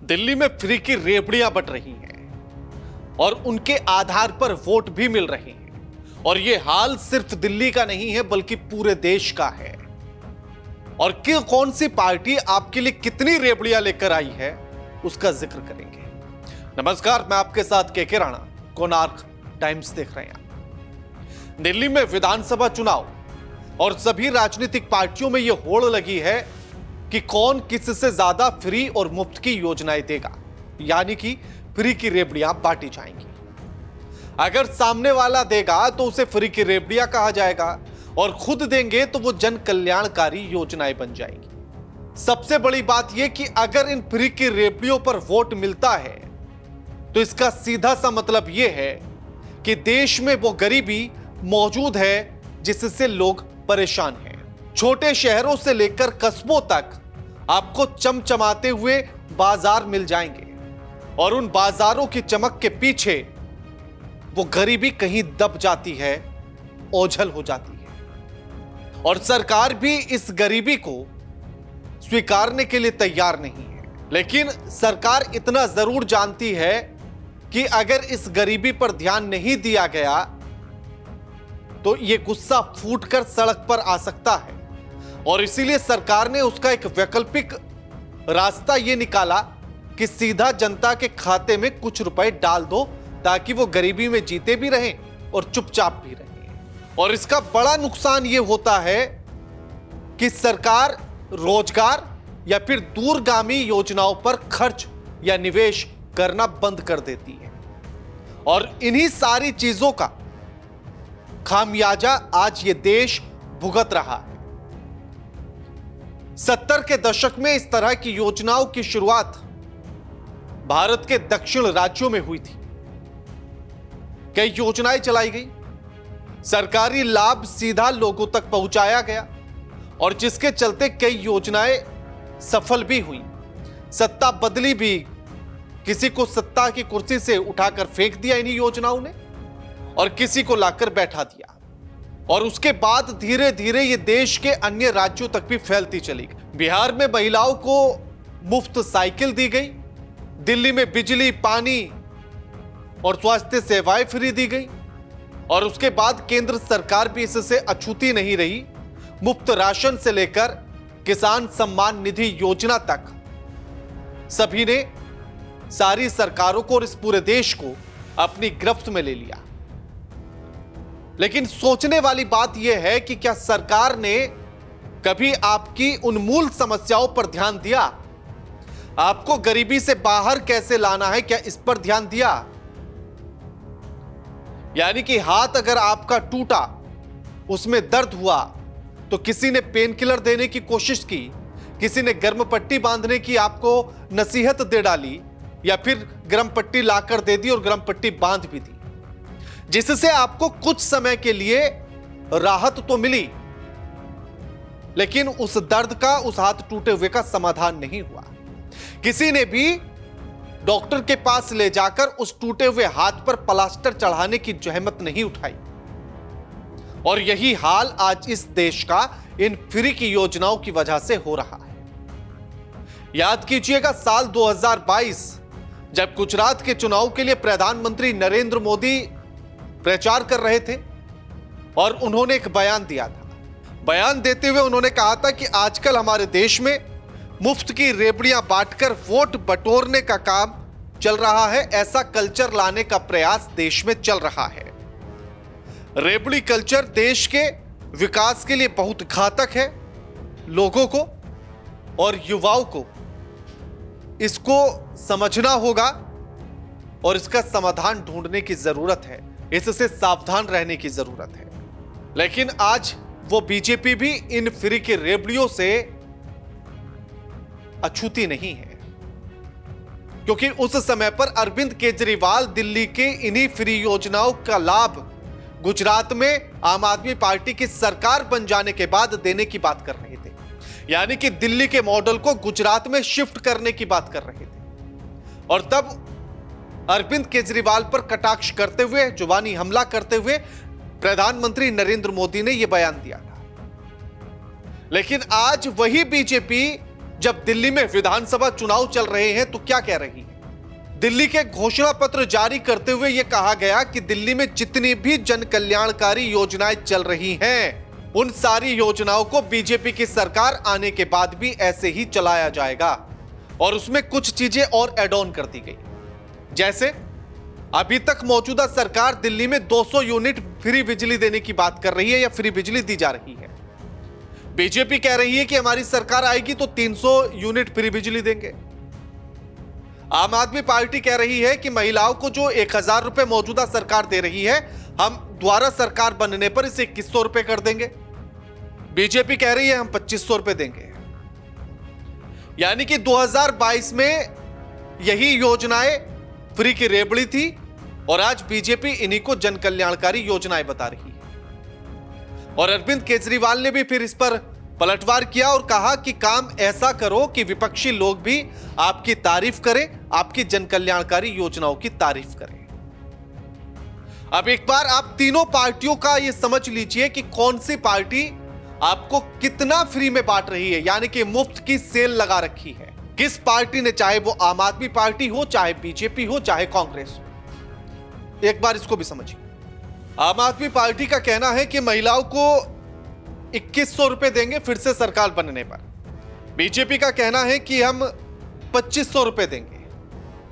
दिल्ली में फ्री की रेवड़ियां बंट रही हैं और उनके आधार पर वोट भी मिल रहे हैं। और यह हाल सिर्फ दिल्ली का नहीं है बल्कि पूरे देश का है। और कौन सी पार्टी आपके लिए कितनी रेवड़ियां लेकर आई है उसका जिक्र करेंगे। नमस्कार, मैं आपके साथ के राणा, कोणार्क टाइम्स देख रहे हैं। दिल्ली में विधानसभा चुनाव और सभी राजनीतिक पार्टियों में यह होड़ लगी है कि कौन किससे ज्यादा फ्री और मुफ्त की योजनाएं देगा, यानी कि फ्री की रेवड़ियां बांटी जाएंगी। अगर सामने वाला देगा तो उसे फ्री की रेवड़ियां कहा जाएगा और खुद देंगे तो वो जन कल्याणकारी योजनाएं बन जाएंगी। सबसे बड़ी बात यह कि अगर इन फ्री की रेवड़ियों पर वोट मिलता है तो इसका सीधा सा मतलब यह है कि देश में वो गरीबी मौजूद है जिससे लोग परेशान हैं। छोटे शहरों से लेकर कस्बों तक आपको चमचमाते हुए बाजार मिल जाएंगे और उन बाजारों की चमक के पीछे वो गरीबी कहीं दब जाती है, ओझल हो जाती है। और सरकार भी इस गरीबी को स्वीकारने के लिए तैयार नहीं है। लेकिन सरकार इतना जरूर जानती है कि अगर इस गरीबी पर ध्यान नहीं दिया गया तो यह गुस्सा फूटकर सड़क पर आ सकता है। और इसीलिए सरकार ने उसका एक वैकल्पिक रास्ता यह निकाला कि सीधा जनता के खाते में कुछ रुपए डाल दो ताकि वो गरीबी में जीते भी रहें और चुपचाप भी रहें। और इसका बड़ा नुकसान यह होता है कि सरकार रोजगार या फिर दूरगामी योजनाओं पर खर्च या निवेश करना बंद कर देती है। और इन्हीं सारी चीजों का खामियाजा आज ये देश भुगत रहा है। 70 के दशक में इस तरह की योजनाओं की शुरुआत भारत के दक्षिण राज्यों में हुई थी। कई योजनाएं चलाई गई, सरकारी लाभ सीधा लोगों तक पहुंचाया गया और जिसके चलते कई योजनाएं सफल भी हुई। सत्ता बदली भी, किसी को सत्ता की कुर्सी से उठाकर फेंक दिया इन्हीं योजनाओं ने और किसी को लाकर बैठा दिया। और उसके बाद धीरे धीरे ये देश के अन्य राज्यों तक भी फैलती चली गई। बिहार में महिलाओं को मुफ्त साइकिल दी गई, दिल्ली में बिजली, पानी और स्वास्थ्य सेवाएं फ्री दी गई। और उसके बाद केंद्र सरकार भी इससे अछूती नहीं रही। मुफ्त राशन से लेकर किसान सम्मान निधि योजना तक सभी ने सारी सरकारों को और इस पूरे देश को अपनी गिरफ्त में ले लिया। लेकिन सोचने वाली बात यह है कि क्या सरकार ने कभी आपकी उन मूल समस्याओं पर ध्यान दिया? आपको गरीबी से बाहर कैसे लाना है, क्या इस पर ध्यान दिया? यानी कि हाथ अगर आपका टूटा, उसमें दर्द हुआ तो किसी ने पेन किलर देने की कोशिश की, किसी ने गर्म पट्टी बांधने की आपको नसीहत दे डाली या फिर गर्म पट्टी लाकर दे दी और गर्म पट्टी बांध भी दी, जिससे आपको कुछ समय के लिए राहत तो मिली, लेकिन उस दर्द का, उस हाथ टूटे हुए का समाधान नहीं हुआ। किसी ने भी डॉक्टर के पास ले जाकर उस टूटे हुए हाथ पर प्लास्टर चढ़ाने की जहमत नहीं उठाई। और यही हाल आज इस देश का इन फ्री की योजनाओं की वजह से हो रहा है। याद कीजिएगा साल 2022 जब गुजरात के चुनाव के लिए प्रधानमंत्री नरेंद्र मोदी प्रचार कर रहे थे और उन्होंने एक बयान दिया था। बयान देते हुए उन्होंने कहा था कि आजकल हमारे देश में मुफ्त की रेवड़ियां बांटकर वोट बटोरने का काम चल रहा है। ऐसा कल्चर लाने का प्रयास देश में चल रहा है। रेवड़ी कल्चर देश के विकास के लिए बहुत घातक है। लोगों को और युवाओं को इसको समझना होगा और इसका समाधान ढूंढने की जरूरत है। इससे सावधान रहने की जरूरत है। लेकिन आज वो बीजेपी भी इन फ्री की रेवड़ियों से अछूती नहीं है, क्योंकि उस समय पर अरविंद केजरीवाल दिल्ली के इन्हीं फ्री योजनाओं का लाभ गुजरात में आम आदमी पार्टी की सरकार बन जाने के बाद देने की बात कर रहे थे। यानी कि दिल्ली के मॉडल को गुजरात में शिफ्ट करने की बात कर रहे थे। और तब अरविंद केजरीवाल पर कटाक्ष करते हुए, जुबानी हमला करते हुए प्रधानमंत्री नरेंद्र मोदी ने यह बयान दिया था। लेकिन आज वही बीजेपी जब दिल्ली में विधानसभा चुनाव चल रहे हैं तो क्या कह रही है? दिल्ली के घोषणा पत्र जारी करते हुए यह कहा गया कि दिल्ली में जितनी भी जन कल्याणकारी योजनाएं चल रही हैं, उन सारी योजनाओं को बीजेपी की सरकार आने के बाद भी ऐसे ही चलाया जाएगा। और उसमें कुछ चीजें और ऐड ऑन कर दी गई, जैसे अभी तक मौजूदा सरकार दिल्ली में 200 यूनिट फ्री बिजली देने की बात कर रही है या फ्री बिजली दी जा रही है। बीजेपी कह रही है कि हमारी सरकार आएगी तो 300 यूनिट फ्री बिजली देंगे। आम आदमी पार्टी कह रही है कि महिलाओं को जो 1000 रुपए मौजूदा सरकार दे रही है, हम दोबारा सरकार बनने पर इसे 2100 रुपए कर देंगे। बीजेपी कह रही है हम 2500 रुपए देंगे। यानी कि 2022 में यही योजनाएं फ्री की रेबड़ी थी और आज बीजेपी इन्हीं को जन कल्याणकारी योजनाएं बता रही है। और अरविंद केजरीवाल ने भी फिर इस पर पलटवार किया और कहा कि काम ऐसा करो कि विपक्षी लोग भी आपकी तारीफ करें, आपकी जन कल्याणकारी योजनाओं की तारीफ करें। अब एक बार आप तीनों पार्टियों का यह समझ लीजिए कि कौन सी पार्टी आपको कितना फ्री में बांट रही है, यानी कि मुफ्त की सेल लगा रखी है। किस पार्टी ने, चाहे वो आम आदमी पार्टी हो, चाहे बीजेपी हो, चाहे कांग्रेस हो। एक बार इसको भी समझिए। आम आदमी पार्टी का कहना है कि महिलाओं को 2100 रुपए देंगे फिर से सरकार बनने पर। बीजेपी का कहना है कि हम 2500 रुपए देंगे।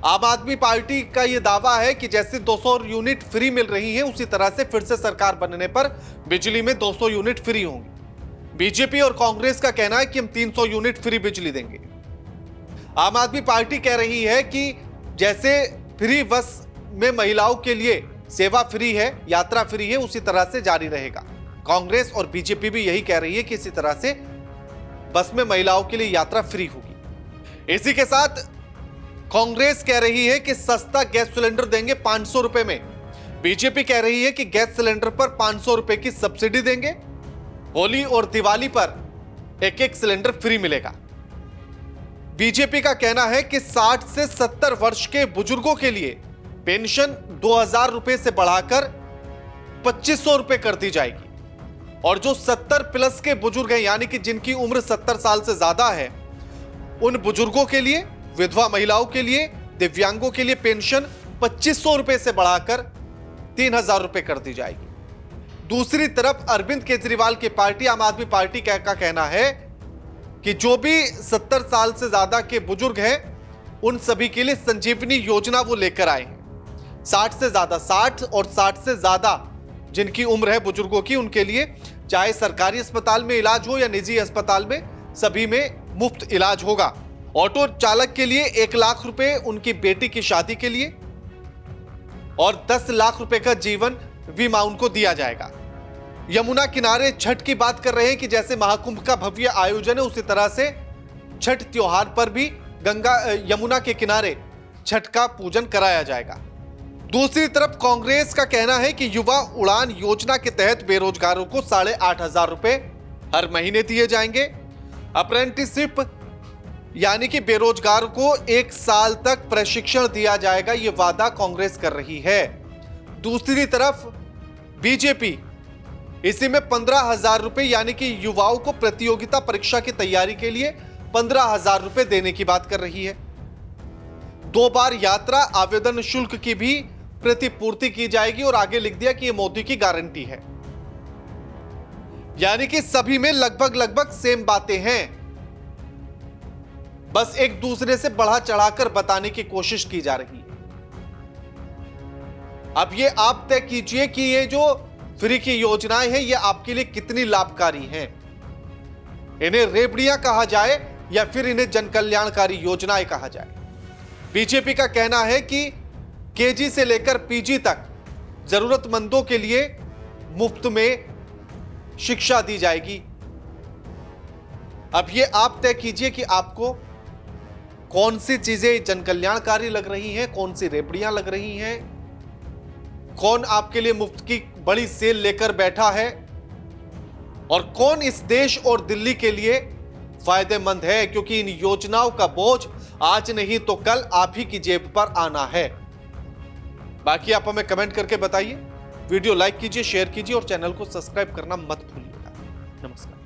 आम आदमी पार्टी का यह दावा है कि जैसे 200 यूनिट फ्री मिल रही है, उसी तरह से फिर से सरकार बनने पर बिजली में 200 यूनिट फ्री होंगी। बीजेपी और कांग्रेस का कहना है कि हम 300 यूनिट फ्री बिजली देंगे। आम आदमी पार्टी कह रही है कि जैसे फ्री बस में महिलाओं के लिए सेवा फ्री है, यात्रा फ्री है, उसी तरह से जारी रहेगा। कांग्रेस और बीजेपी भी यही कह रही है कि इसी तरह से बस में महिलाओं के लिए यात्रा फ्री होगी। इसी के साथ कांग्रेस कह रही है कि सस्ता गैस सिलेंडर देंगे 500 रुपए में। बीजेपी कह रही है कि गैस सिलेंडर पर 500 रुपए की सब्सिडी देंगे। होली और दिवाली पर एक सिलेंडर फ्री मिलेगा। बीजेपी का कहना है कि 60 से 70 वर्ष के बुजुर्गों के लिए पेंशन 2000 रुपए से बढ़ाकर 2500 रुपए कर दी जाएगी। और जो 70 प्लस के बुजुर्ग हैं, यानी कि जिनकी उम्र 70 साल से ज्यादा है, उन बुजुर्गों के लिए, विधवा महिलाओं के लिए, दिव्यांगों के लिए पेंशन 2500 रुपए से बढ़ाकर 3000 रुपए कर दी जाएगी। दूसरी तरफ अरविंद केजरीवाल की पार्टी आम आदमी पार्टी का कहना है कि जो भी 70 साल से ज्यादा के बुजुर्ग हैं, उन सभी के लिए संजीवनी योजना वो लेकर आए हैं। 60 से ज्यादा, 60 और 60 से ज्यादा जिनकी उम्र है बुजुर्गों की, उनके लिए चाहे सरकारी अस्पताल में इलाज हो या निजी अस्पताल में, सभी में मुफ्त इलाज होगा। ऑटो चालक के लिए 1 लाख रुपए उनकी बेटी की शादी के लिए और 10 लाख रुपए का जीवन बीमा उनको दिया जाएगा। यमुना किनारे छठ की बात कर रहे हैं कि जैसे महाकुंभ का भव्य आयोजन है, उसी तरह से छठ त्योहार पर भी यमुना के किनारे छठ का पूजन कराया जाएगा। दूसरी तरफ कांग्रेस का कहना है कि युवा उड़ान योजना के तहत बेरोजगारों को 8500 रुपए हर महीने दिए जाएंगे। अप्रेंटिसशिप यानी कि बेरोजगार को 1 साल तक प्रशिक्षण दिया जाएगा, यह वादा कांग्रेस कर रही है। दूसरी तरफ बीजेपी इसी में 15,000 रुपए, यानी कि युवाओं को प्रतियोगिता परीक्षा की तैयारी के लिए 15,000 रुपए देने की बात कर रही है। 2 बार यात्रा आवेदन शुल्क की भी प्रतिपूर्ति की जाएगी और आगे लिख दिया कि यह मोदी की गारंटी है। यानी कि सभी में लगभग सेम बातें हैं, बस एक दूसरे से बढ़ा चढ़ाकर बताने की कोशिश की जा रही है। अब ये आप तय कीजिए कि ये जो फ्री की योजनाएं हैं, ये आपके लिए कितनी लाभकारी हैं। इन्हें रेबड़ियां कहा जाए या फिर इन्हें जन कल्याणकारी योजनाएं कहा जाए। बीजेपी का कहना है कि केजी से लेकर पीजी तक जरूरतमंदों के लिए मुफ्त में शिक्षा दी जाएगी। अब ये आप तय कीजिए कि आपको कौन सी चीजें जन कल्याणकारी लग रही हैं, कौन सी रेबड़ियां लग रही हैं, कौन आपके लिए मुफ्त की बड़ी सेल लेकर बैठा है और कौन इस देश और दिल्ली के लिए फायदेमंद है, क्योंकि इन योजनाओं का बोझ आज नहीं तो कल आप ही की जेब पर आना है। बाकी आप हमें कमेंट करके बताइए, वीडियो लाइक कीजिए, शेयर कीजिए और चैनल को सब्सक्राइब करना मत भूलिएगा। नमस्कार।